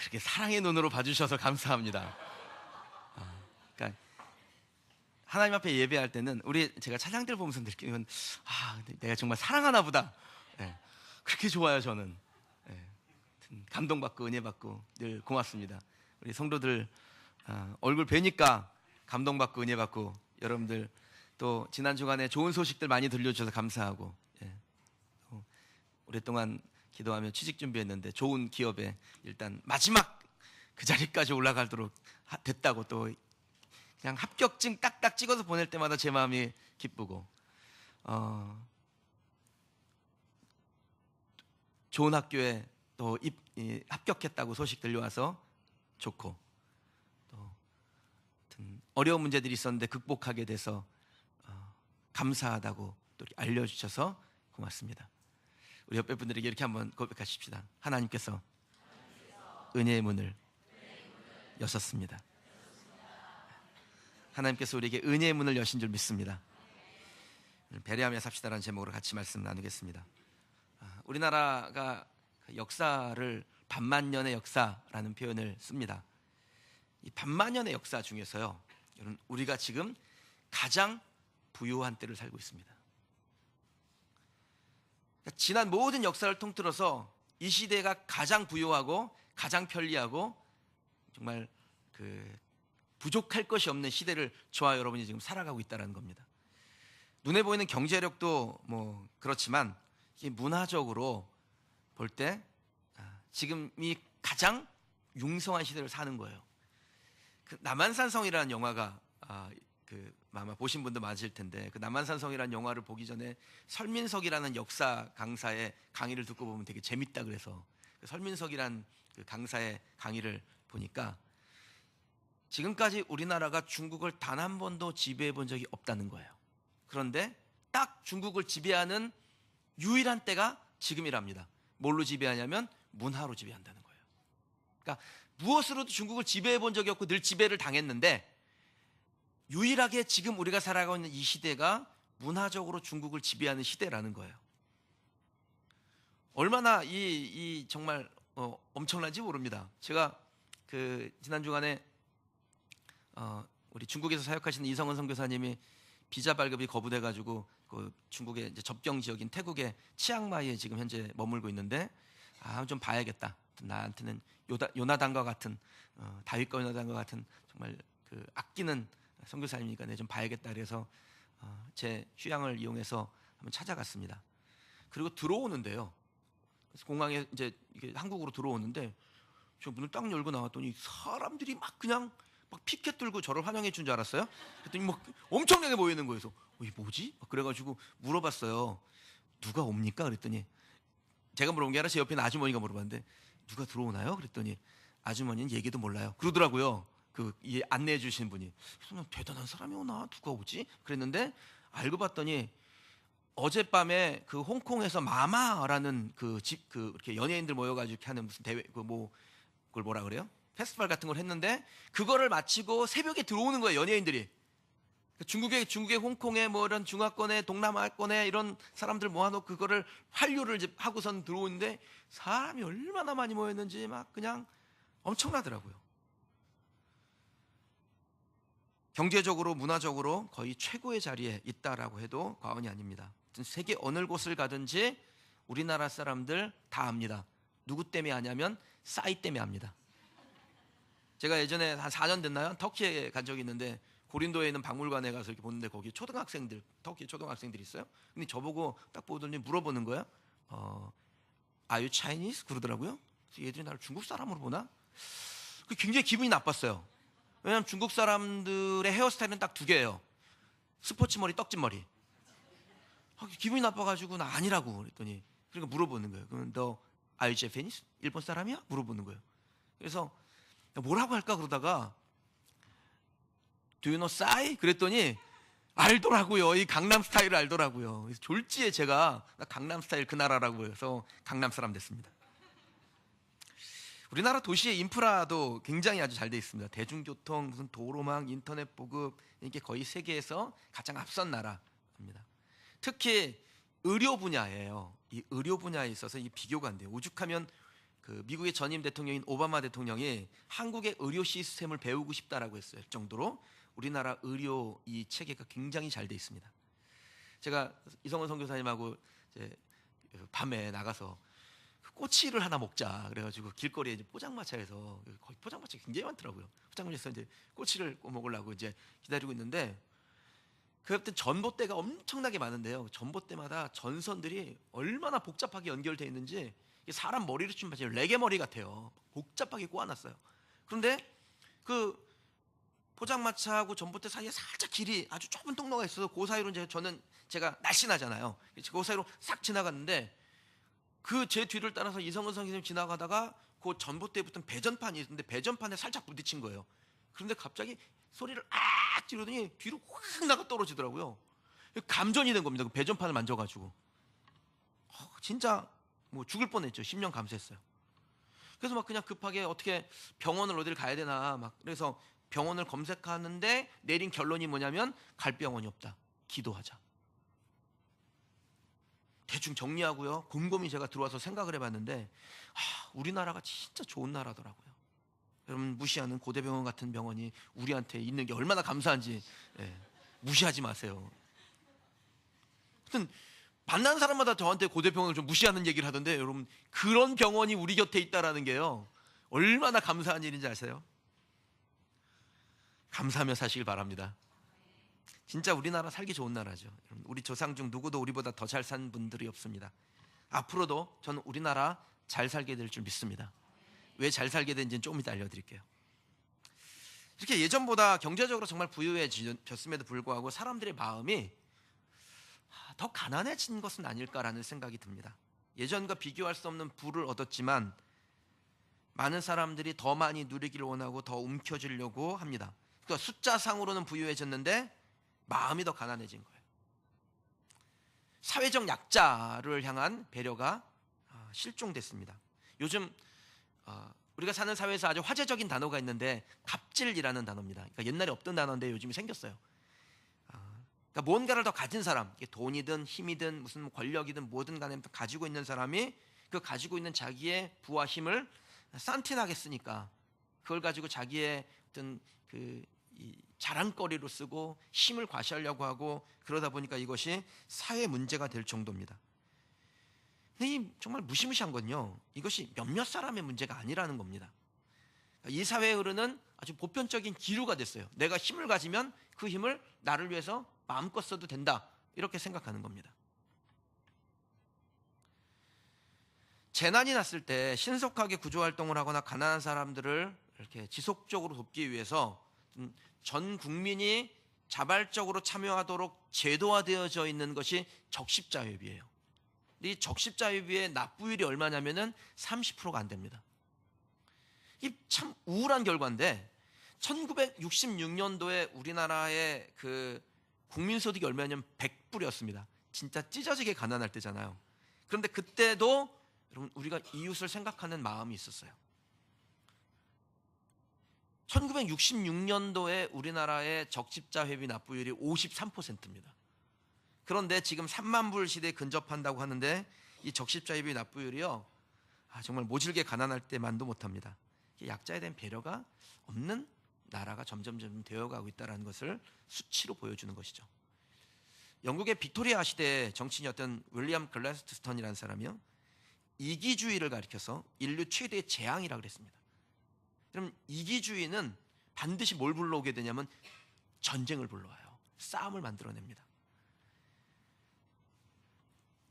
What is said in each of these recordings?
그렇게 사랑의 눈으로 봐주셔서 감사합니다. 그러니까 하나님 앞에 예배할 때는 제가 찬양들 보면서 느끼는 내가 정말 사랑하나 보다. 예, 그렇게 좋아요 저는. 예, 감동받고 은혜받고 늘 고맙습니다. 우리 성도들 얼굴 뵈니까 감동받고 은혜받고, 여러분들 또 지난 주간에 좋은 소식들 많이 들려주셔서 감사하고, 오랫동안 기도하며 취직 준비했는데 좋은 기업에 일단 마지막 그 자리까지 올라가도록 됐다고, 또 그냥 합격증 딱딱 찍어서 보낼 때마다 제 마음이 기쁘고, 좋은 학교에 또 합격했다고 소식 들려와서 좋고, 또 어려운 문제들이 있었는데 극복하게 돼서 감사하다고 또 알려주셔서 고맙습니다. 우리 옆에 분들에게 이렇게 한번 고백하십시다. 하나님께서 은혜의 문을 여셨습니다. 하나님께서 우리에게 은혜의 문을 여신 줄 믿습니다. 배려하며 삽시다라는 제목으로 같이 말씀 나누겠습니다. 우리나라가 역사를 반만년의 역사라는 표현을 씁니다. 이 반만년의 역사 중에서요, 우리가 지금 가장 부유한 때를 살고 있습니다. 지난 모든 역사를 통틀어서 이 시대가 가장 부유하고 가장 편리하고 정말 부족할 것이 없는 시대를 저와 여러분이 지금 살아가고 있다는 겁니다. 눈에 보이는 경제력도 뭐 그렇지만 이게 문화적으로 볼 때 지금이 가장 융성한 시대를 사는 거예요. 남한산성이라는 영화가 아마 보신 분도 많으실 텐데, 그 남한산성이라는 영화를 보기 전에 설민석이라는 역사 강사의 강의를 듣고 보면 되게 재밌다 그래서 설민석이라는 그 강사의 강의를 보니까 지금까지 우리나라가 중국을 단 한 번도 지배해 본 적이 없다는 거예요. 그런데 딱 중국을 지배하는 유일한 때가 지금이랍니다. 뭘로 지배하냐면 문화로 지배한다는 거예요. 그러니까 무엇으로도 중국을 지배해 본 적이 없고 늘 지배를 당했는데, 유일하게 지금 우리가 살아가고 있는 이 시대가 문화적으로 중국을 지배하는 시대라는 거예요. 얼마나 이 정말 엄청난지 모릅니다. 제가 지난 주간에 우리 중국에서 사역하시는 이성은 선교사님이 비자 발급이 거부돼가지고 중국의 이제 접경 지역인 태국의 치앙마이에 지금 현재 머물고 있는데, 좀 봐야겠다. 나한테는 요나단과 같은 다윗과 요나단과 같은 정말 아끼는 선교사님이니까 내 좀 봐야겠다. 그래서 제 휴양을 이용해서 한번 찾아갔습니다. 그리고 들어오는데요, 그래서 공항에 이제 이게 한국으로 들어오는데 저 문을 딱 열고 나왔더니 사람들이 막 그냥 막 피켓 들고 저를 환영해 준 줄 알았어요. 그랬더니 막 엄청나게 모이는 거예요. 그래서 이게 뭐지? 그래가지고 물어봤어요. 누가 옵니까? 그랬더니 제가 물어본 게 아니라 제 옆에 있는 아주머니가 물어봤는데, 누가 들어오나요? 그랬더니 아주머니는 얘기도 몰라요 그러더라고요. 이 안내해 주신 분이. 그래서 대단한 사람이 오나? 누가 오지? 그랬는데 알고 봤더니 어젯밤에 홍콩에서 마마라는 이렇게 연예인들 모여가지고 이렇게 하는 무슨 대회, 그걸 뭐라 그래요? 페스티벌 같은 걸 했는데, 그거를 마치고 새벽에 들어오는 거예요, 연예인들이. 중국의 홍콩에 뭐 이런 중화권에 동남아권에 이런 사람들 모아놓고 그거를 환류를 이제 하고선 들어오는데, 사람이 얼마나 많이 모였는지 막 그냥 엄청나더라고요. 경제적으로 문화적으로 거의 최고의 자리에 있다라고 해도 과언이 아닙니다. 세계 어느 곳을 가든지 우리나라 사람들 다 압니다. 누구 때문에 아냐면 싸이 때문에 압니다. 제가 예전에 한 4년 됐나요? 터키에 간 적이 있는데, 고린도에 있는 박물관에 가서 이렇게 보는데 거기 초등학생들, 터키 초등학생들이 있어요. 근데 저보고 딱 보더니 물어보는 거야. Are you Chinese? 그러더라고요. 그래서 얘들이 나를 중국 사람으로 보나? 굉장히 기분이 나빴어요. 왜냐하면 중국 사람들의 헤어스타일은 딱 두 개예요. 스포츠 머리, 떡진 머리. 기분이 나빠가지고 나 아니라고 그랬더니, 그러니까 물어보는 거예요. 그럼 너 Are you Japanese? 일본 사람이야? 물어보는 거예요. 그래서 뭐라고 할까 그러다가 Do you know 싸이? 그랬더니 알더라고요. 이 강남 스타일을 알더라고요. 그래서 졸지에 제가 나 강남 스타일 그 나라라고 해서 강남 사람 됐습니다. 우리나라 도시의 인프라도 굉장히 아주 잘 돼 있습니다. 대중교통, 무슨 도로망, 인터넷 보급, 이게 거의 세계에서 가장 앞선 나라입니다. 특히 의료 분야예요. 이 의료 분야에 있어서 이 비교가 안 돼요. 오죽하면 그 미국의 전임 대통령인 오바마 대통령이 한국의 의료 시스템을 배우고 싶다라고 했어요. 정도로 우리나라 의료 이 체계가 굉장히 잘 돼 있습니다. 제가 이성원 선교사님하고 이제 밤에 나가서 꼬치를 하나 먹자 그래가지고 길거리에 이제 포장마차에서, 거기 포장마차 굉장히 많더라고요. 포장마차에서 이제 꼬치를 먹으려고 이제 기다리고 있는데, 그때 전봇대가 엄청나게 많은데요. 전봇대마다 전선들이 얼마나 복잡하게 연결되어 있는지 사람 머리를 치면 레게 머리 같아요. 복잡하게 꼬아놨어요. 그런데 그 포장마차하고 전봇대 사이에 살짝 길이 아주 좁은 통로가 있어서 그 사이로 이제 제가 날씬하잖아요. 그 사이로 싹 지나갔는데, 그 제 뒤를 따라서 이성은 선생님 지나가다가 그 전봇대에 붙은 배전판이 있는데 배전판에 살짝 부딪힌 거예요. 그런데 갑자기 소리를 악 지르더니 뒤로 확 나가 떨어지더라고요. 감전이 된 겁니다. 그 배전판을 만져가지고 진짜 뭐 죽을 뻔했죠. 10년 감수했어요. 그래서 막 그냥 급하게 어떻게 병원을 어디를 가야 되나 막, 그래서 병원을 검색하는데 내린 결론이 뭐냐면 갈 병원이 없다. 기도하자. 대충 정리하고요. 곰곰이 제가 들어와서 생각을 해봤는데, 우리나라가 진짜 좋은 나라더라고요. 여러분, 무시하는 고대병원 같은 병원이 우리한테 있는 게 얼마나 감사한지, 무시하지 마세요. 하여튼 만난 사람마다 저한테 고대병원을 좀 무시하는 얘기를 하던데, 여러분, 그런 병원이 우리 곁에 있다라는 게요, 얼마나 감사한 일인지 아세요? 감사하며 사시길 바랍니다. 진짜 우리나라 살기 좋은 나라죠. 우리 조상 중 누구도 우리보다 더 잘 산 분들이 없습니다. 앞으로도 저는 우리나라 잘 살게 될 줄 믿습니다. 왜 잘 살게 된지는 조금 이따 알려드릴게요. 이렇게 예전보다 경제적으로 정말 부유해졌음에도 불구하고 사람들의 마음이 더 가난해진 것은 아닐까라는 생각이 듭니다. 예전과 비교할 수 없는 부를 얻었지만 많은 사람들이 더 많이 누리기를 원하고 더 움켜쥐려고 합니다. 그러니까 숫자상으로는 부유해졌는데 마음이 더 가난해진 거예요. 사회적 약자를 향한 배려가 실종됐습니다. 요즘 우리가 사는 사회에서 아주 화제적인 단어가 있는데 갑질이라는 단어입니다. 그러니까 옛날에 없던 단어인데 요즘에 생겼어요. 그러니까 뭔가를 더 가진 사람, 돈이든 힘이든 무슨 권력이든 뭐든 간에 가지고 있는 사람이 그 가지고 있는 자기의 부와 힘을 싼티나게 쓰니까 그걸 가지고 자기의 어떤 이 자랑거리로 쓰고 힘을 과시하려고 하고, 그러다 보니까 이것이 사회 문제가 될 정도입니다. 근데 이 정말 무시무시한 건요, 이것이 몇몇 사람의 문제가 아니라는 겁니다. 이 사회에 흐르는 아주 보편적인 기류가 됐어요. 내가 힘을 가지면 그 힘을 나를 위해서 마음껏 써도 된다, 이렇게 생각하는 겁니다. 재난이 났을 때 신속하게 구조활동을 하거나 가난한 사람들을 이렇게 지속적으로 돕기 위해서 전 국민이 자발적으로 참여하도록 제도화되어져 있는 것이 적십자회비예요. 이 적십자회비의 납부율이 얼마냐면은 30%가 안 됩니다. 이 참 우울한 결과인데, 1966년도에 우리나라의 그 국민소득이 얼마냐면 100불이었습니다. 진짜 찢어지게 가난할 때잖아요. 그런데 그때도 여러분, 우리가 이웃을 생각하는 마음이 있었어요. 1966년도에 우리나라의 적십자회비 납부율이 53%입니다. 그런데 지금 3만 불 시대에 근접한다고 하는데, 이 적십자회비 납부율이요, 정말 모질게 가난할 때만도 못합니다. 약자에 대한 배려가 없는 나라가 점점 되어가고 있다는 것을 수치로 보여주는 것이죠. 영국의 빅토리아 시대 정치인이었던 윌리엄 글래스턴이라는 사람이요, 이기주의를 가리켜서 인류 최대의 재앙이라고 그랬습니다. 그럼 이기주의는 반드시 뭘 불러오게 되냐면 전쟁을 불러와요. 싸움을 만들어냅니다.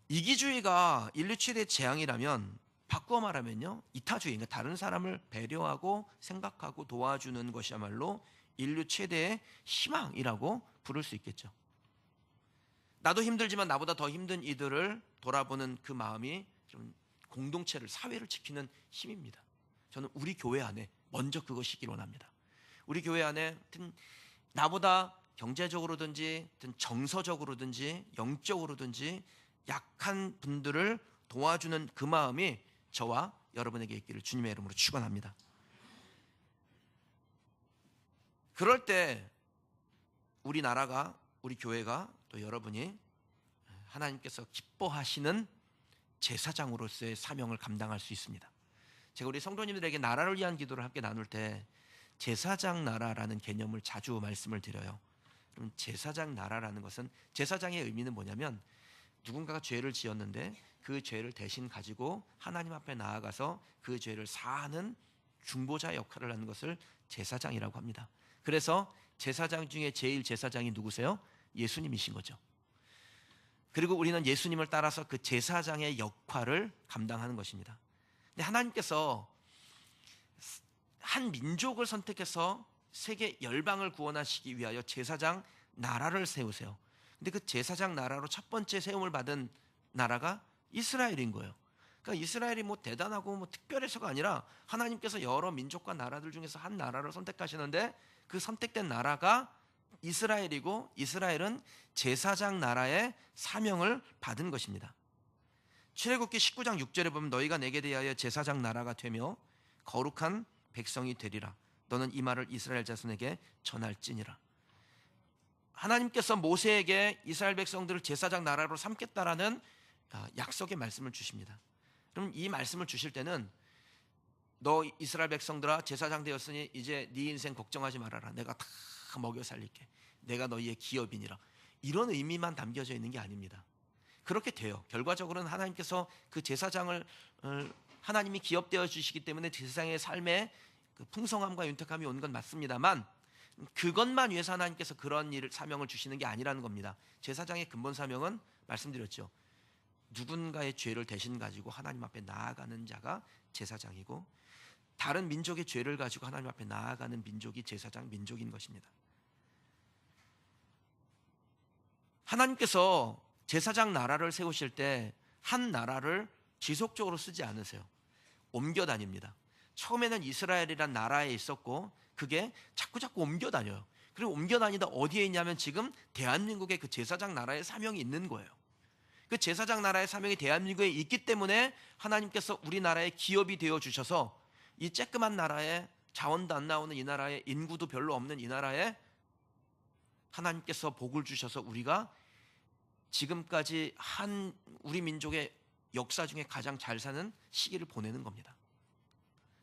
이기주의가 인류 최대의 재앙이라면 바꾸어 말하면요, 이타주의, 그러니까 다른 사람을 배려하고 생각하고 도와주는 것이야말로 인류 최대의 희망이라고 부를 수 있겠죠. 나도 힘들지만 나보다 더 힘든 이들을 돌아보는 그 마음이 좀 공동체를, 사회를 지키는 힘입니다. 저는 우리 교회 안에 먼저 그것이길 원합니다. 우리 교회 안에 나보다 경제적으로든지 정서적으로든지 영적으로든지 약한 분들을 도와주는 그 마음이 저와 여러분에게 있기를 주님의 이름으로 축원합니다. 그럴 때 우리 나라가, 우리 교회가, 또 여러분이 하나님께서 기뻐하시는 제사장으로서의 사명을 감당할 수 있습니다. 제가 우리 성도님들에게 나라를 위한 기도를 함께 나눌 때 제사장 나라라는 개념을 자주 말씀을 드려요. 그럼 제사장 나라라는 것은, 제사장의 의미는 뭐냐면 누군가가 죄를 지었는데 그 죄를 대신 가지고 하나님 앞에 나아가서 그 죄를 사하는 중보자 역할을 하는 것을 제사장이라고 합니다. 그래서 제사장 중에 제일 제사장이 누구세요? 예수님이신 거죠. 그리고 우리는 예수님을 따라서 그 제사장의 역할을 감당하는 것입니다. 근데 하나님께서 한 민족을 선택해서 세계 열방을 구원하시기 위하여 제사장 나라를 세우세요. 근데 그 제사장 나라로 첫 번째 세움을 받은 나라가 이스라엘인 거예요. 그러니까 이스라엘이 뭐 대단하고 뭐 특별해서가 아니라 하나님께서 여러 민족과 나라들 중에서 한 나라를 선택하시는데 그 선택된 나라가 이스라엘이고, 이스라엘은 제사장 나라의 사명을 받은 것입니다. 출애굽기 19장 6절에 보면 너희가 내게 대하여 제사장 나라가 되며 거룩한 백성이 되리라. 너는 이 말을 이스라엘 자손에게 전할지니라. 하나님께서 모세에게 이스라엘 백성들을 제사장 나라로 삼겠다라는 약속의 말씀을 주십니다. 그럼 이 말씀을 주실 때는 너 이스라엘 백성들아 제사장 되었으니 이제 네 인생 걱정하지 말아라. 내가 다 먹여 살릴게. 내가 너희의 기업이니라. 이런 의미만 담겨져 있는 게 아닙니다. 그렇게 돼요. 결과적으로는 하나님께서 그 제사장을 하나님이 기업되어 주시기 때문에 제사장의 삶에 그 풍성함과 윤택함이 온 건 맞습니다만, 그것만 위해서 하나님께서 그런 일을 사명을 주시는 게 아니라는 겁니다. 제사장의 근본 사명은 말씀드렸죠. 누군가의 죄를 대신 가지고 하나님 앞에 나아가는 자가 제사장이고, 다른 민족의 죄를 가지고 하나님 앞에 나아가는 민족이 제사장 민족인 것입니다. 하나님께서 제사장 나라를 세우실 때 한 나라를 지속적으로 쓰지 않으세요. 옮겨 다닙니다. 처음에는 이스라엘이란 나라에 있었고 그게 자꾸 옮겨 다녀요. 그리고 옮겨 다니다 어디에 있냐면 지금 대한민국의 그 제사장 나라의 사명이 있는 거예요. 그 제사장 나라의 사명이 대한민국에 있기 때문에 하나님께서 우리나라의 기업이 되어 주셔서 이 쬐끄만 나라에, 자원도 안 나오는 이 나라에, 인구도 별로 없는 이 나라에 하나님께서 복을 주셔서 우리가 지금까지 한 우리 민족의 역사 중에 가장 잘 사는 시기를 보내는 겁니다.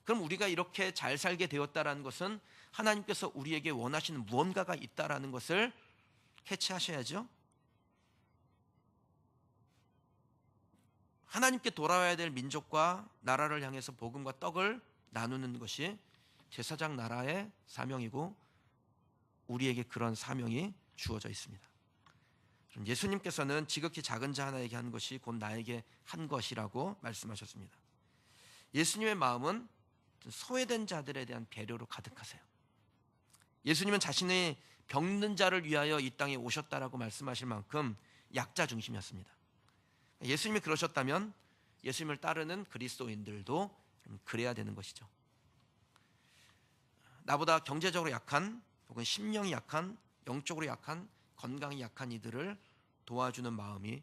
그럼 우리가 이렇게 잘 살게 되었다라는 것은 하나님께서 우리에게 원하시는 무언가가 있다라는 것을 캐치하셔야죠. 하나님께 돌아와야 될 민족과 나라를 향해서 복음과 떡을 나누는 것이 제사장 나라의 사명이고, 우리에게 그런 사명이 주어져 있습니다. 예수님께서는 지극히 작은 자 하나에게 한 것이 곧 나에게 한 것이라고 말씀하셨습니다. 예수님의 마음은 소외된 자들에 대한 배려로 가득하세요. 예수님은 자신의 병든 자를 위하여 이 땅에 오셨다라고 말씀하실 만큼 약자 중심이었습니다. 예수님이 그러셨다면 예수님을 따르는 그리스도인들도 그래야 되는 것이죠. 나보다 경제적으로 약한, 혹은 심령이 약한, 영적으로 약한, 건강이 약한 이들을 도와주는 마음이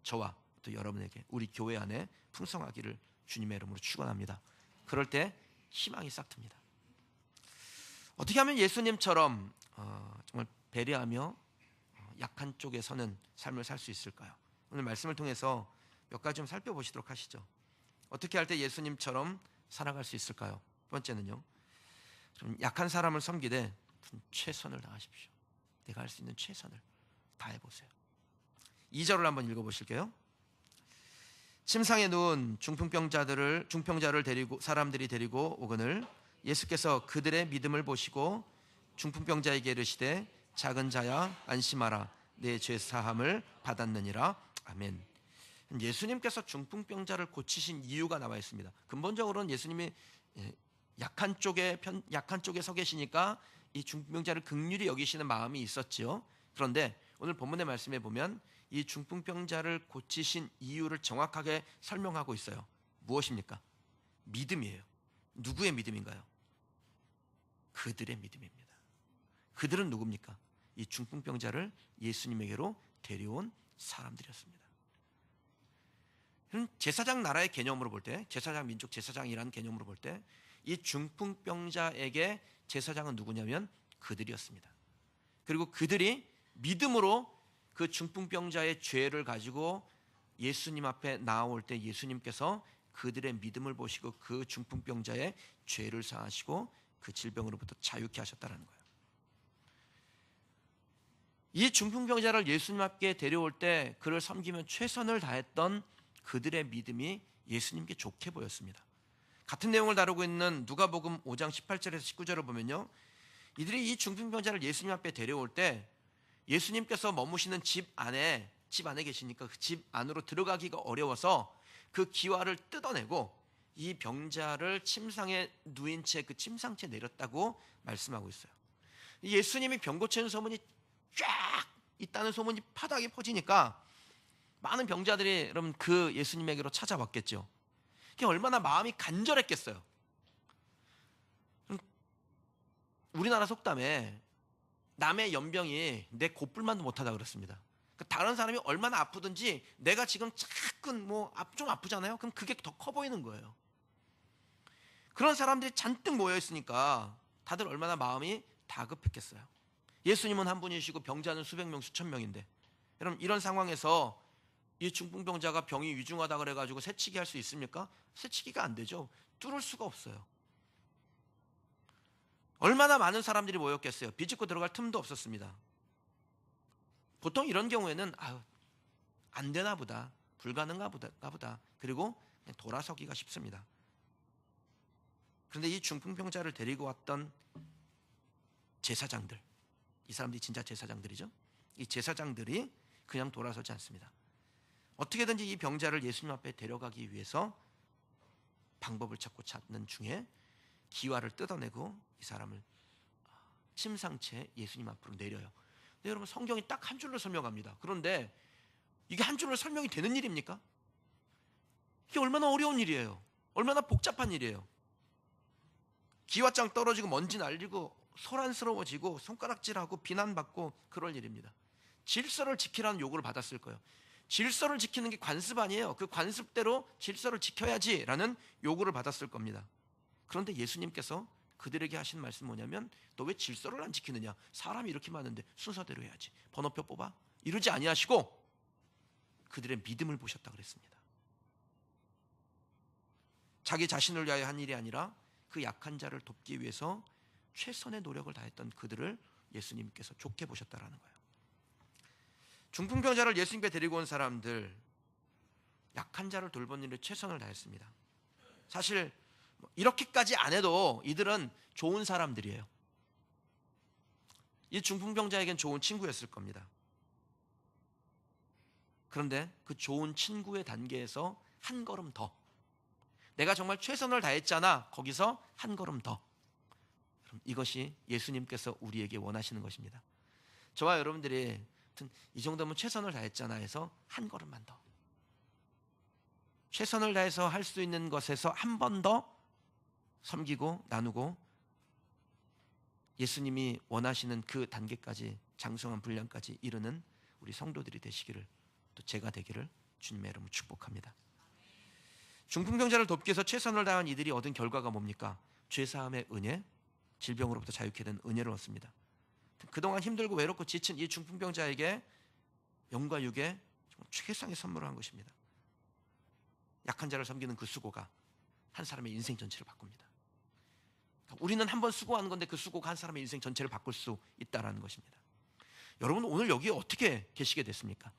저와 또 여러분에게, 우리 교회 안에 풍성하기를 주님의 이름으로 축원합니다. 그럴 때 희망이 싹 틉니다. 어떻게 하면 예수님처럼 정말 배려하며 약한 쪽에 서는 삶을 살 수 있을까요? 오늘 말씀을 통해서 몇 가지 좀 살펴보시도록 하시죠. 어떻게 할 때 예수님처럼 살아갈 수 있을까요? 첫 번째는요, 좀 약한 사람을 섬기되 최선을 다하십시오. 내가 할 수 있는 최선을 다해보세요. 2절을 한번 읽어보실게요. 침상에 누운 중풍자를 데리고 사람들이 데리고 오거늘 예수께서 그들의 믿음을 보시고 중풍병자에게 이르시되 작은 자야 안심하라 내 죄 사함을 받았느니라. 아멘. 예수님께서 중풍병자를 고치신 이유가 나와 있습니다. 근본적으로는 예수님이 약한 쪽에 서 계시니까 이 중풍병자를 긍휼히 여기시는 마음이 있었지요. 그런데 오늘 본문의 말씀에 보면 이 중풍병자를 고치신 이유를 정확하게 설명하고 있어요. 무엇입니까? 믿음이에요. 누구의 믿음인가요? 그들의 믿음입니다. 그들은 누굽니까? 이 중풍병자를 예수님에게로 데려온 사람들이었습니다. 제사장 나라의 개념으로 볼 때, 제사장 민족, 제사장이라는 개념으로 볼 때 이 중풍병자에게 제사장은 누구냐면 그들이었습니다. 그리고 그들이 믿음으로 그 중풍병자의 죄를 가지고 예수님 앞에 나올 때 예수님께서 그들의 믿음을 보시고 그 중풍병자의 죄를 사하시고 그 질병으로부터 자유케 하셨다는 거예요. 이 중풍병자를 예수님 앞에 데려올 때 그를 섬기면 최선을 다했던 그들의 믿음이 예수님께 좋게 보였습니다. 같은 내용을 다루고 있는 누가복음 5장 18절에서 19절을 보면요, 이들이 이 중풍병자를 예수님 앞에 데려올 때 예수님께서 머무시는 집 안에 계시니까 그 집 안으로 들어가기가 어려워서 그 기와를 뜯어내고 이 병자를 침상에 누인 채 그 침상채 내렸다고 말씀하고 있어요. 예수님이 병 고치는 소문이 쫙 있다는 소문이 파다하게 퍼지니까 많은 병자들이 여러분 그 예수님에게로 찾아왔겠죠. 그게 얼마나 마음이 간절했겠어요. 우리나라 속담에 남의 연병이 내 곱불만도 못하다 그랬습니다. 다른 사람이 얼마나 아프든지 내가 지금 자꾸 좀 아프잖아요. 그럼 그게 더 커 보이는 거예요. 그런 사람들이 잔뜩 모여 있으니까 다들 얼마나 마음이 다급했겠어요. 예수님은 한 분이시고 병자는 수백 명, 수천 명인데, 여러분 이런 상황에서 이 중풍병자가 병이 위중하다 그래가지고 새치기 할 수 있습니까? 새치기가 안 되죠. 뚫을 수가 없어요. 얼마나 많은 사람들이 모였겠어요. 비집고 들어갈 틈도 없었습니다. 보통 이런 경우에는 안 되나 보다, 불가능한가 보다, 그리고 그냥 돌아서기가 쉽습니다. 그런데 이 중풍병자를 데리고 왔던 제사장들, 이 사람들이 진짜 제사장들이죠. 이 제사장들이 그냥 돌아서지 않습니다. 어떻게든지 이 병자를 예수님 앞에 데려가기 위해서 방법을 찾는 중에 기와를 뜯어내고 이 사람을 침상채 예수님 앞으로 내려요. 근데 여러분 성경이 딱 한 줄로 설명합니다. 그런데 이게 한 줄로 설명이 되는 일입니까? 이게 얼마나 어려운 일이에요. 얼마나 복잡한 일이에요. 기와장 떨어지고 먼지 날리고 소란스러워지고 손가락질하고 비난받고 그럴 일입니다. 질서를 지키라는 요구를 받았을 거예요. 질서를 지키는 게 관습 아니에요. 그 관습대로 질서를 지켜야지라는 요구를 받았을 겁니다. 그런데 예수님께서 그들에게 하신 말씀 뭐냐면, 너 왜 질서를 안 지키느냐? 사람이 이렇게 많은데 순서대로 해야지. 번호표 뽑아? 이러지 아니하시고 그들의 믿음을 보셨다 그랬습니다. 자기 자신을 위하여 한 일이 아니라 그 약한 자를 돕기 위해서 최선의 노력을 다했던 그들을 예수님께서 좋게 보셨다라는 거예요. 중풍병자를 예수님께 데리고 온 사람들, 약한 자를 돌보는 일에 최선을 다했습니다. 사실 이렇게까지 안 해도 이들은 좋은 사람들이에요. 이 중풍병자에겐 좋은 친구였을 겁니다. 그런데 그 좋은 친구의 단계에서 한 걸음 더, 내가 정말 최선을 다했잖아, 거기서 한 걸음 더, 이것이 예수님께서 우리에게 원하시는 것입니다. 저와 여러분들이 이 정도면 최선을 다했잖아 해서 한 걸음만 더, 최선을 다해서 할 수 있는 것에서 한 번 더 섬기고 나누고 예수님이 원하시는 그 단계까지, 장성한 분량까지 이르는 우리 성도들이 되시기를, 또 제가 되기를 주님의 이름으로 축복합니다. 중풍병자를 돕기 위해서 최선을 다한 이들이 얻은 결과가 뭡니까? 죄사함의 은혜, 질병으로부터 자유케 된 은혜를 얻습니다. 그동안 힘들고 외롭고 지친 이 중풍병자에게 영과 육의 최상의 선물을 한 것입니다. 약한 자를 섬기는 그 수고가 한 사람의 인생 전체를 바꿉니다. 우리는 한 번 수고하는 건데 그 수고가 한 사람의 인생 전체를 바꿀 수 있다는 것입니다. 여러분 오늘 여기에 어떻게 계시게 됐습니까?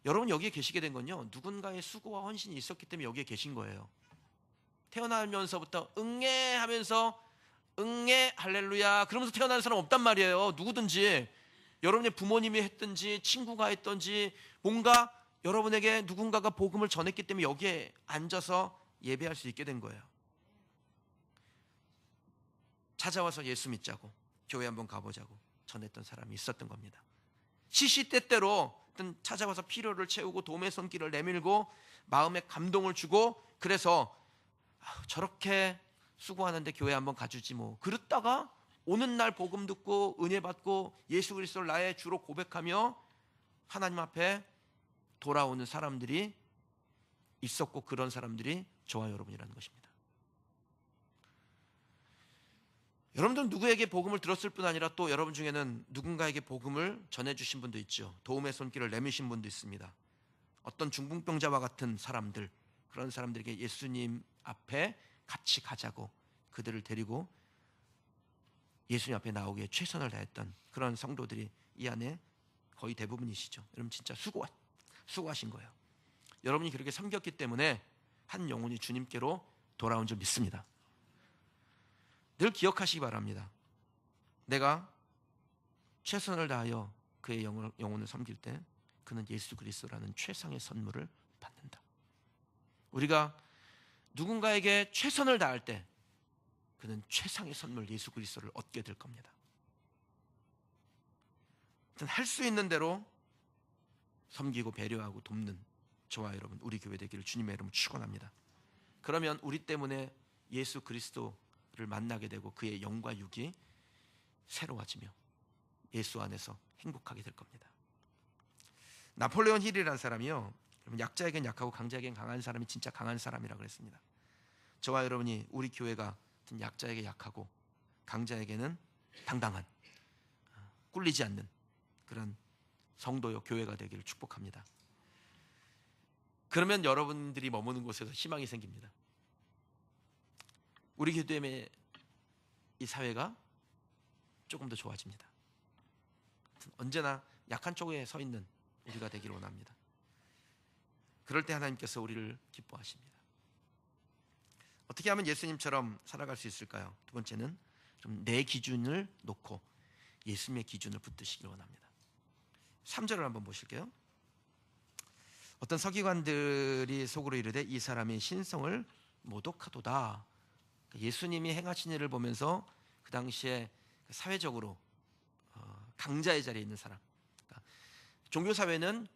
여러분 여기에 계시게 된 건요, 누군가의 수고와 헌신이 있었기 때문에 여기에 계신 거예요. 태어나면서부터 응애 하면서 응애 할렐루야 그러면서 태어나는 사람 없단 말이에요. 누구든지 여러분의 부모님이 했든지 친구가 했든지 뭔가 여러분에게 누군가가 복음을 전했기 때문에 여기에 앉아서 예배할 수 있게 된 거예요. 찾아와서 예수 믿자고, 교회 한번 가보자고 전했던 사람이 있었던 겁니다. 시시때때로 찾아와서 필요를 채우고 도움의 손길을 내밀고 마음에 감동을 주고, 그래서 저렇게 수고하는데 교회 한번 가주지 뭐, 그랬다가 오는 날 복음 듣고 은혜 받고 예수 그리스도를 나의 주로 고백하며 하나님 앞에 돌아오는 사람들이 있었고, 그런 사람들이 저와 여러분이라는 것입니다. 여러분들은 누구에게 복음을 들었을 뿐 아니라 또 여러분 중에는 누군가에게 복음을 전해주신 분도 있죠. 도움의 손길을 내미신 분도 있습니다. 어떤 중풍병자와 같은 사람들, 그런 사람들에게 예수님 앞에 같이 가자고 그들을 데리고 예수님 앞에 나오기에 최선을 다했던 그런 성도들이 이 안에 거의 대부분이시죠. 여러분 진짜 수고하신 거예요. 여러분이 그렇게 섬겼기 때문에 한 영혼이 주님께로 돌아온 줄 믿습니다. 늘 기억하시기 바랍니다. 내가 최선을 다하여 그의 영혼을 섬길 때 그는 예수 그리스도라는 최상의 선물을 받는다. 우리가 누군가에게 최선을 다할 때 그는 최상의 선물 예수 그리스도를 얻게 될 겁니다. 할 수 있는 대로 섬기고 배려하고 돕는 저와 여러분 우리 교회 되기를 주님의 이름으로 축원합니다. 그러면 우리 때문에 예수 그리스도를 만나게 되고 그의 영과 육이 새로워지며 예수 안에서 행복하게 될 겁니다. 나폴레온 힐이라는 사람이요, 약자에겐 약하고 강자에겐 강한 사람이 진짜 강한 사람이라고 그랬습니다. 저와 여러분이 우리 교회가 약자에게 약하고 강자에게는 당당한, 꿀리지 않는 그런 성도요 교회가 되기를 축복합니다. 그러면 여러분들이 머무는 곳에서 희망이 생깁니다. 우리 교회 때문에 이 사회가 조금 더 좋아집니다. 언제나 약한 쪽에 서 있는 우리가 되기를 원합니다. 그럴 때 하나님께서 우리를 기뻐하십니다. 어떻게 하면 예수님처럼 살아갈 수 있을까요? 두 번째는 좀 내 기준을 놓고 예수님의 기준을 붙드시길 원합니다. 3절을 한번 보실게요. 어떤 서기관들이 속으로 이르되 이 사람의 신성을 모독하도다. 예수님이 행하신 일을 보면서 그 당시에 사회적으로 강자의 자리에 있는 사람, 그러니까 종교사회는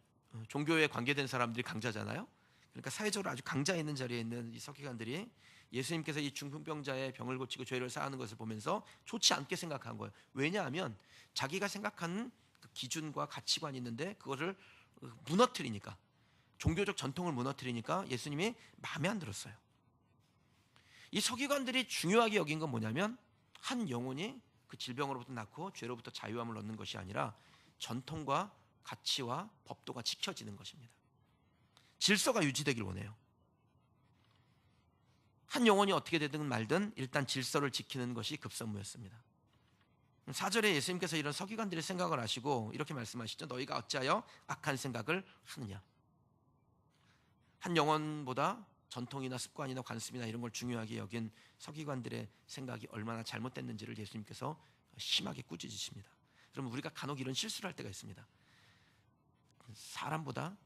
종교에 관계된 사람들이 강자잖아요. 그러니까 사회적으로 아주 강자에 있는 자리에 있는 이 서기관들이 예수님께서 이 중풍병자의 병을 고치고 죄를 사하는 것을 보면서 좋지 않게 생각한 거예요. 왜냐하면 자기가 생각하는 그 기준과 가치관이 있는데 그것을 무너뜨리니까, 종교적 전통을 무너뜨리니까 예수님이 마음에 안 들었어요. 이 서기관들이 중요하게 여긴 건 뭐냐면 한 영혼이 그 질병으로부터 낫고 죄로부터 자유함을 얻는 것이 아니라 전통과 가치와 법도가 지켜지는 것입니다. 질서가 유지되길 원해요. 한 영혼이 어떻게 되든 말든 일단 질서를 지키는 것이 급선무였습니다. 4절에 예수님께서 이런 서기관들의 생각을 아시고 이렇게 말씀하시죠. 너희가 어찌하여 악한 생각을 하느냐. 한 영혼보다 전통이나 습관이나 관습이나 이런 걸 중요하게 여긴 서기관들의 생각이 얼마나 잘못됐는지를 예수님께서 심하게 꾸짖으십니다. 그러면 우리가 간혹 이런 실수를 할 때가 있습니다. 사람보다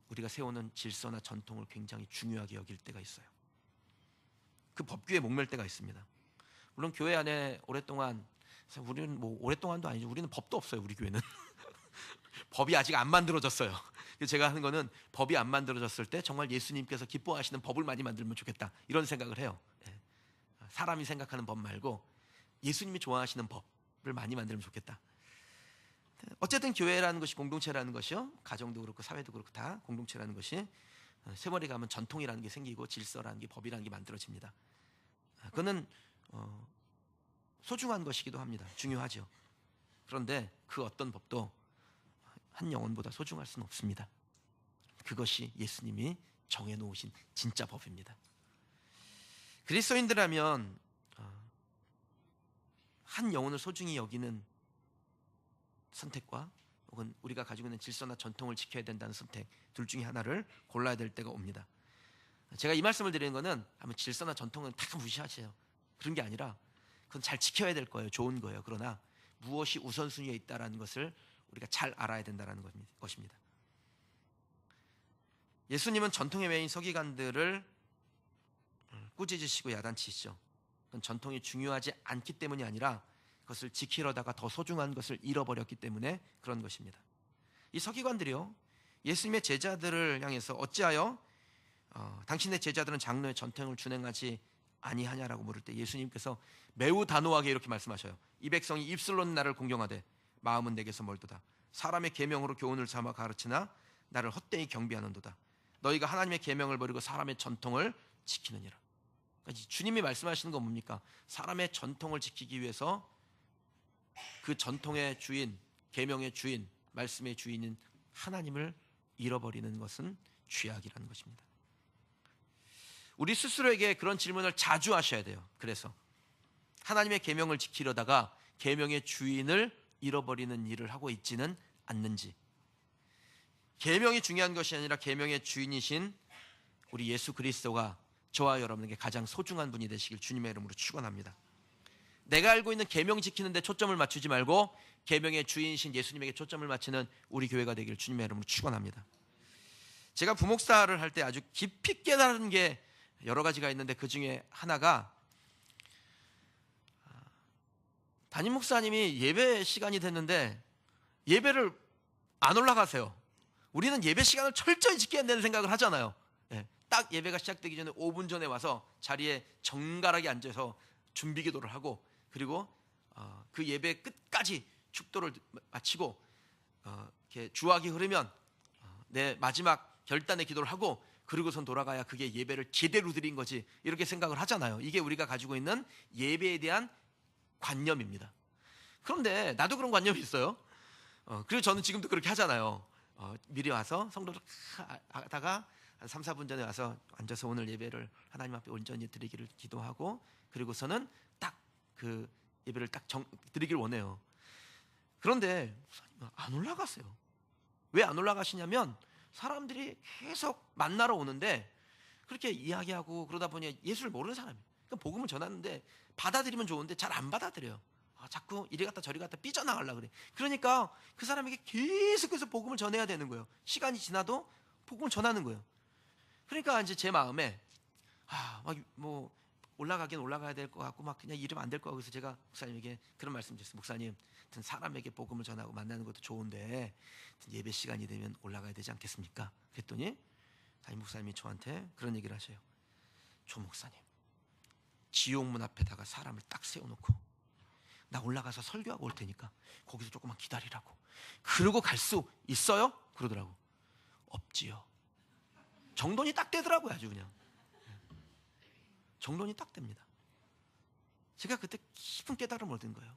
우리가 세우는 질서나 전통을 굉장히 중요하게 여길 때가 있어요. 그 법규에 목맬 때가 있습니다. 물론 교회 안에 오랫동안, 우리는 뭐 오랫동안도 아니죠. 우리는 법도 없어요. 우리 교회는 법이 아직 안 만들어졌어요. 제가 하는 거는 법이 안 만들어졌을 때 정말 예수님께서 기뻐하시는 법을 많이 만들면 좋겠다 이런 생각을 해요. 사람이 생각하는 법 말고 예수님이 좋아하시는 법을 많이 만들면 좋겠다. 어쨌든 교회라는 것이 공동체라는 것이요, 가정도 그렇고 사회도 그렇고 다 공동체라는 것이 세월이 가면 전통이라는 게 생기고 질서라는 게, 법이라는 게 만들어집니다. 그거는 소중한 것이기도 합니다. 중요하죠. 그런데 그 어떤 법도 한 영혼보다 소중할 수는 없습니다. 그것이 예수님이 정해놓으신 진짜 법입니다. 그리스도인들이라면 한 영혼을 소중히 여기는 선택과 혹은 우리가 가지고 있는 질서나 전통을 지켜야 된다는 선택, 둘 중에 하나를 골라야 될 때가 옵니다. 제가 이 말씀을 드리는 것은 아마 질서나 전통은 다 무시하세요. 그런 게 아니라 그건 잘 지켜야 될 거예요. 좋은 거예요. 그러나 무엇이 우선순위에 있다는 것을 우리가 잘 알아야 된다는 것입니다. 예수님은 전통의 외인 서기관들을 꾸짖으시고 야단치시죠. 그건 전통이 중요하지 않기 때문이 아니라 그것을 지키려다가 더 소중한 것을 잃어버렸기 때문에 그런 것입니다. 이 서기관들이요, 예수님의 제자들을 향해서 어찌하여 당신의 제자들은 장로의 전통을 준행하지 아니하냐라고 물을 때 예수님께서 매우 단호하게 이렇게 말씀하셔요. 이 백성이 입술로는 나를 공경하되 마음은 내게서 멀도다. 사람의 계명으로 교훈을 삼아 가르치나 나를 헛되이 경배하는도다. 너희가 하나님의 계명을 버리고 사람의 전통을 지키느니라. 그러니까 주님이 말씀하시는 건 뭡니까? 사람의 전통을 지키기 위해서 그 전통의 주인, 계명의 주인, 말씀의 주인인 하나님을 잃어버리는 것은 죄악이라는 것입니다. 우리 스스로에게 그런 질문을 자주 하셔야 돼요. 그래서 하나님의 계명을 지키려다가 계명의 주인을 잃어버리는 일을 하고 있지는 않는지. 계명이 중요한 것이 아니라 계명의 주인이신 우리 예수 그리스도가 저와 여러분에게 가장 소중한 분이 되시길 주님의 이름으로 축원합니다. 내가 알고 있는 계명 지키는 데 초점을 맞추지 말고 계명의 주인이신 예수님에게 초점을 맞추는 우리 교회가 되기를 주님의 이름으로 축원합니다. 제가 부목사를 할 때 아주 깊이 깨달은 게 여러 가지가 있는데 그 중에 하나가 담임 목사님이 예배 시간이 됐는데 예배를 안 올라가세요. 우리는 예배 시간을 철저히 지켜야 된다는 생각을 하잖아요. 딱 예배가 시작되기 전에 5분 전에 와서 자리에 정갈하게 앉아서 준비 기도를 하고 그리고 그 예배 끝까지 축도를 마치고 이렇게 주악이 흐르면 내 마지막 결단의 기도를 하고 그리고선 돌아가야 그게 예배를 제대로 드린 거지 이렇게 생각을 하잖아요. 이게 우리가 가지고 있는 예배에 대한 관념입니다. 그런데 나도 그런 관념이 있어요. 그리고 저는 지금도 그렇게 하잖아요. 미리 와서 성도를 하다가 한 3, 4분 전에 와서 앉아서 오늘 예배를 하나님 앞에 온전히 드리기를 기도하고 그리고서는 딱 그 예배를 딱 드리기를 원해요. 그런데 안 올라가세요. 왜 안 올라가시냐면 사람들이 계속 만나러 오는데 그렇게 이야기하고 그러다 보니 예수를 모르는 사람이에요. 그러니까 복음을 전하는데 받아들이면 좋은데 잘 안 받아들여요. 자꾸 이리 갔다 저리 갔다 삐져나가려고 그래. 그러니까 그 사람에게 계속해서 복음을 전해야 되는 거예요. 시간이 지나도 복음을 전하는 거예요. 그러니까 이제 제 마음에 막 뭐 올라가긴 올라가야 될 것 같고 막 그냥 이러면 안 될 것 같고 그래서 제가 목사님에게 그런 말씀 드렸어요. 목사님, 사람에게 복음을 전하고 만나는 것도 좋은데 예배 시간이 되면 올라가야 되지 않겠습니까? 그랬더니 담임 목사님이 저한테 그런 얘기를 하셔요. 조 목사님, 지옥문 앞에다가 사람을 딱 세워놓고 나 올라가서 설교하고 올 테니까 거기서 조금만 기다리라고. 그러고 갈 수 있어요? 그러더라고. 없지요. 정돈이 딱 되더라고요. 아주 그냥 정돈이 딱 됩니다. 제가 그때 깊은 깨달음을 얻은 거예요.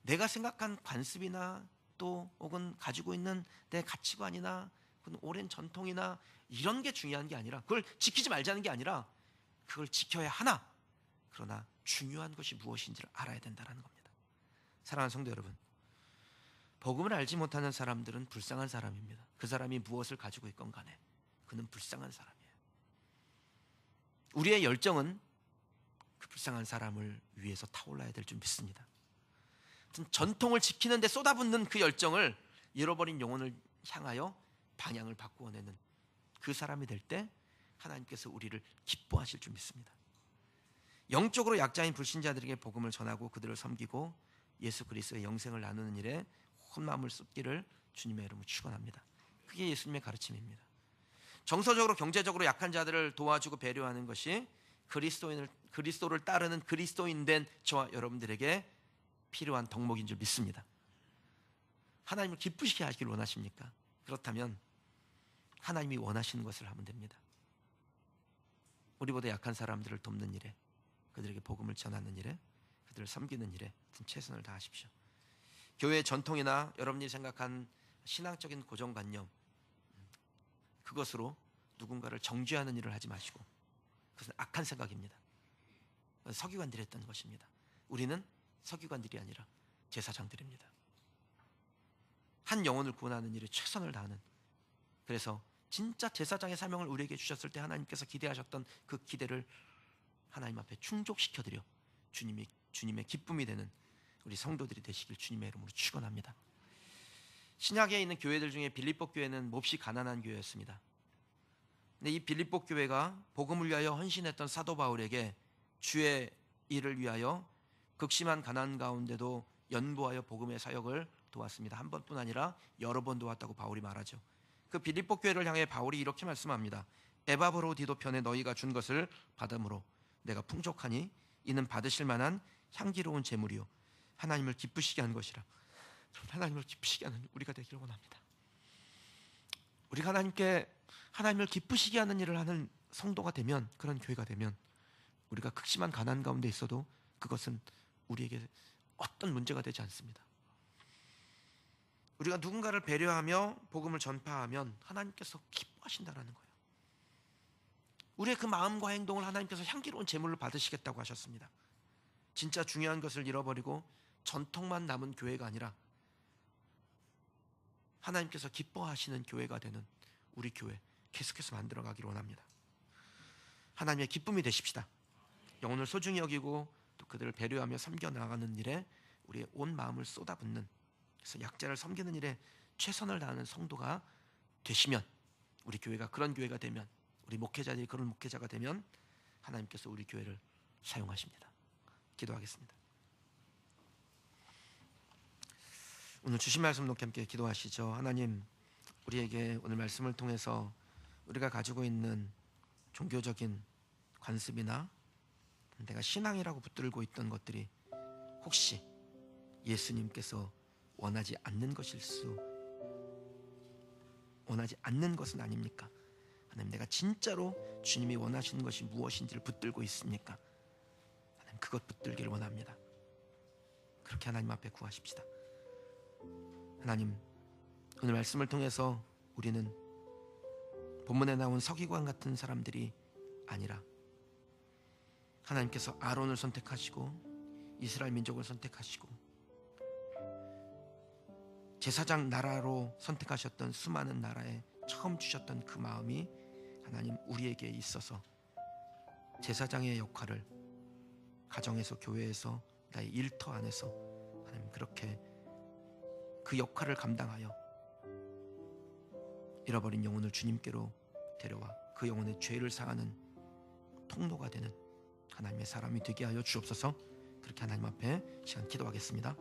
내가 생각한 관습이나 또 혹은 가지고 있는 내 가치관이나 오랜 전통이나 이런 게 중요한 게 아니라 그걸 지키지 말자는 게 아니라 그걸 지켜야 하나 그러나 중요한 것이 무엇인지를 알아야 된다는 겁니다. 사랑하는 성도 여러분, 복음을 알지 못하는 사람들은 불쌍한 사람입니다. 그 사람이 무엇을 가지고 있건 간에 그는 불쌍한 사람이에요. 우리의 열정은 그 불쌍한 사람을 위해서 타올라야 될 줄 믿습니다. 전통을 지키는 데 쏟아붓는 그 열정을 잃어버린 영혼을 향하여 방향을 바꾸어내는 그 사람이 될 때 하나님께서 우리를 기뻐하실 줄 믿습니다. 영적으로 약자인 불신자들에게 복음을 전하고 그들을 섬기고 예수 그리스도의 영생을 나누는 일에 온 마음을 쏟기를 주님의 이름으로 축원합니다. 그게 예수님의 가르침입니다. 정서적으로 경제적으로 약한 자들을 도와주고 배려하는 것이 그리스도를 따르는 그리스도인된 저와 여러분들에게 필요한 덕목인 줄 믿습니다. 하나님을 기쁘시게 하시길 원하십니까? 그렇다면 하나님이 원하시는 것을 하면 됩니다. 우리보다 약한 사람들을 돕는 일에, 그들에게 복음을 전하는 일에, 그들을 섬기는 일에 최선을 다하십시오. 교회의 전통이나 여러분이 생각한 신앙적인 고정관념, 그것으로 누군가를 정죄하는 일을 하지 마시고 그것은 악한 생각입니다. 서기관들이 했던 것입니다. 우리는 서기관들이 아니라 제사장들입니다. 한 영혼을 구원하는 일에 최선을 다하는, 그래서 진짜 제사장의 사명을 우리에게 주셨을 때 하나님께서 기대하셨던 그 기대를 하나님 앞에 충족시켜드려 주님의 기쁨이 되는 우리 성도들이 되시길 주님의 이름으로 축원합니다. 신약에 있는 교회들 중에 빌립보 교회는 몹시 가난한 교회였습니다. 근데 이 빌립보 교회가 복음을 위하여 헌신했던 사도 바울에게 주의 일을 위하여 극심한 가난 가운데도 연보하여 복음의 사역을 도왔습니다. 한 번뿐 아니라 여러 번 도왔다고 바울이 말하죠. 그 빌립보 교회를 향해 바울이 이렇게 말씀합니다. 에바브로디도 편에 너희가 준 것을 받음으로 내가 풍족하니 이는 받으실 만한 향기로운 제물이요 하나님을 기쁘시게 하는 것이라. 하나님을 기쁘시게 하는 우리가 되기를 원합니다. 우리가 하나님을 기쁘시게 하는 일을 하는 성도가 되면, 그런 교회가 되면 우리가 극심한 가난 가운데 있어도 그것은 우리에게 어떤 문제가 되지 않습니다. 우리가 누군가를 배려하며 복음을 전파하면 하나님께서 기뻐하신다는 거예요. 우리의 그 마음과 행동을 하나님께서 향기로운 제물로 받으시겠다고 하셨습니다. 진짜 중요한 것을 잃어버리고 전통만 남은 교회가 아니라 하나님께서 기뻐하시는 교회가 되는 우리 교회 계속해서 만들어가기를 원합니다. 하나님의 기쁨이 되십시다. 영혼을 소중히 여기고 또 그들을 배려하며 섬겨나가는 일에 우리의 온 마음을 쏟아붓는, 그래서 약자를 섬기는 일에 최선을 다하는 성도가 되시면, 우리 교회가 그런 교회가 되면, 우리 목회자들이 그런 목회자가 되면 하나님께서 우리 교회를 사용하십니다. 기도하겠습니다. 오늘 주신 말씀 놓고 함께 기도하시죠. 하나님, 우리에게 오늘 말씀을 통해서 우리가 가지고 있는 종교적인 관습이나 내가 신앙이라고 붙들고 있던 것들이 혹시 예수님께서 원하지 않는 것은 아닙니까? 하나님, 내가 진짜로 주님이 원하시는 것이 무엇인지를 붙들고 있습니까? 하나님, 그것 붙들기를 원합니다. 그렇게 하나님 앞에 구하십시다. 하나님, 오늘 말씀을 통해서 우리는 본문에 나온 서기관 같은 사람들이 아니라 하나님께서 아론을 선택하시고 이스라엘 민족을 선택하시고 제사장 나라로 선택하셨던 수많은 나라에 처음 주셨던 그 마음이 하나님 우리에게 있어서 제사장의 역할을 가정에서, 교회에서, 나의 일터 안에서 하나님 그렇게 그 역할을 감당하여 잃어버린 영혼을 주님께로 데려와 그 영혼의 죄를 사하는 통로가 되는 하나님의 사람이 되게 하여 주옵소서. 그렇게 하나님 앞에 시간 기도하겠습니다.